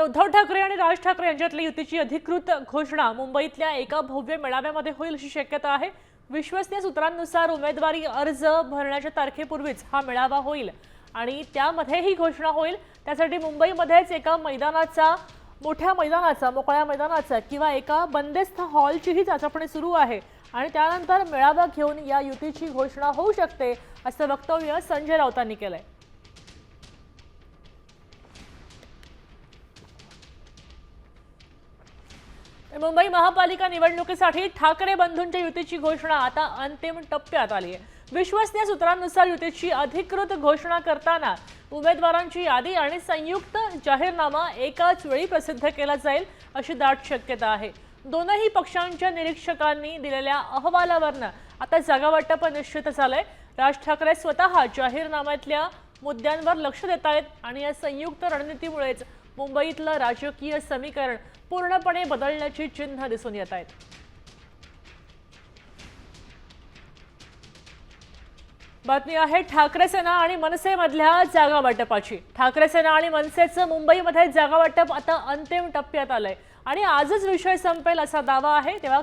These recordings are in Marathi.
उद्धव ठाकरे आणि राज ठाकरे यांच्यातली युतीची अधिकृत घोषणा मुंबईतल्या एका भव्य मेळाव्यामध्ये होईल अशी शक्यता आहे। विश्वसनीय सूत्रांनुसार उमेदवारी अर्ज भरण्याच्या तारखेपूर्वीच हा मेळावा होईल आणि त्यामध्ये ही घोषणा होईल। त्यासाठी मुंबईमध्येच एका मैदानाचा, मोठ्या मैदानाचा, मोकळ्या मैदानाचा किंवा एका बंदिस्त हॉलचीही चाचपणी सुरू आहे आणि त्यानंतर मेळावा घेऊन या युतीची घोषणा होऊ शकते असं वक्तव्य संजय राऊतांनी केलंय। मुंबई महापालिका निवडणुकीसाठी ठाकरे बंधूंच्या युतीची घोषणा आता अंतिम टप्प्यात आली आहे। विश्वसनीय सूत्रांनुसार युतीची अधिकृत घोषणा करताना उमेदवारांची यादी आणि संयुक्त जाहीरनामा एकाच वेळी प्रसिद्ध केला जाईल अशी दाट शक्यता आहे। दोनही पक्षांच्या निरीक्षकांनी दिलेल्या अहवालावरून आता जागावाटप निश्चित झालंय। राज ठाकरे स्वतः जाहीरनाम्यातल्या मुद्द्यांवर लक्ष देत आहेत आणि या संयुक्त रणनीतीमुळेच मुंबईतलं राजकीय समीकरण पूर्णपणे बदलण्याची चिन्ह दिसून येत आहेत। बातमी आहे ठाकरे सेना आणि मनसे मधल्या जागा वाटपाची। ठाकरे सेना आणि मनसेचं मुंबईमध्ये जागा वाटप आता अंतिम टप्प्यात आलंय आणि आजच विषय संपेल असा दावा आहे। तेव्हा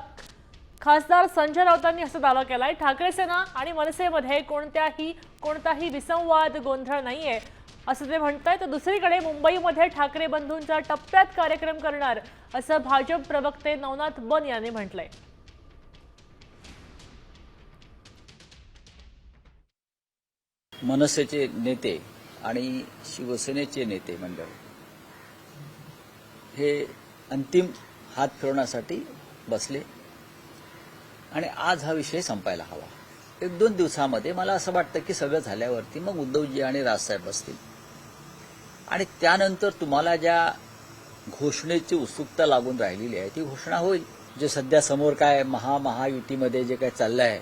खासदार संजय राऊतांनी असा दावा केलाय, ठाकरे सेना आणि मनसेमध्ये कोणताही विसंवाद, गोंधळ नाहीये असं ते म्हणतात। तर दुसरीकडे मुंबईमध्ये ठाकरे बंधूंचा टप्प्यात कार्यक्रम करणार असं भाजप प्रवक्ते नवनाथ बन यांनी म्हटलंय। मनसेचे नेते आणि शिवसेनेचे नेते मंडळ हे अंतिम हात फिरवण्यासाठी बसले आणि आज हा विषय संपायला हवा। एक दोन दिवसामध्ये मला असं वाटतं की सगळं झाल्यावरती मग उद्धवजी आणि राजसाहेब बसतील आणि त्यानंतर तुम्हाला ज्या घोषणेची उत्सुकता लागून राहिलेली आहे ती घोषणा होईल। जे सध्या समोर काय महायुतीमध्ये जे काय चाललंय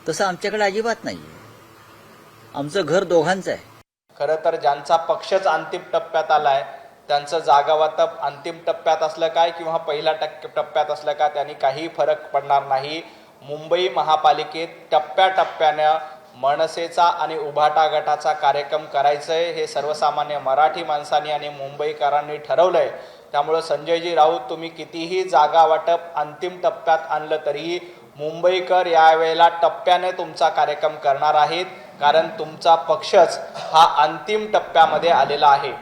तसं आमच्याकडे अजिबात नाहीये। आमचं घर दोघांचं आहे। खरं तर ज्यांचा पक्षच अंतिम टप्प्यात आलाय त्यांचं जागा वाटप अंतिम टप्प्यात असलं काय किंवा पहिल्या टप्प्यात असलं का त्यांनी काही फरक पडणार नाही। मुंबई महापालिकेत टप्प्याटप्प्यानं मनसेचा आणि उभाटा गटाचा कार्यक्रम करायचंय हे सर्वसामान्य मराठी माणसांनी आणि मुंबईकरांनी ठरवलंय। त्यामुळे संजयजी राऊत तुम्ही कितीही जागा वाटप अंतिम टप्प्यात आणलं तरीही मुंबईकर यावेळेला टप्प्याने तुमचा कार्यक्रम करणार आहेत, कारण तुमचा पक्षच हा अंतिम टप्प्यामध्ये आलेला आहे।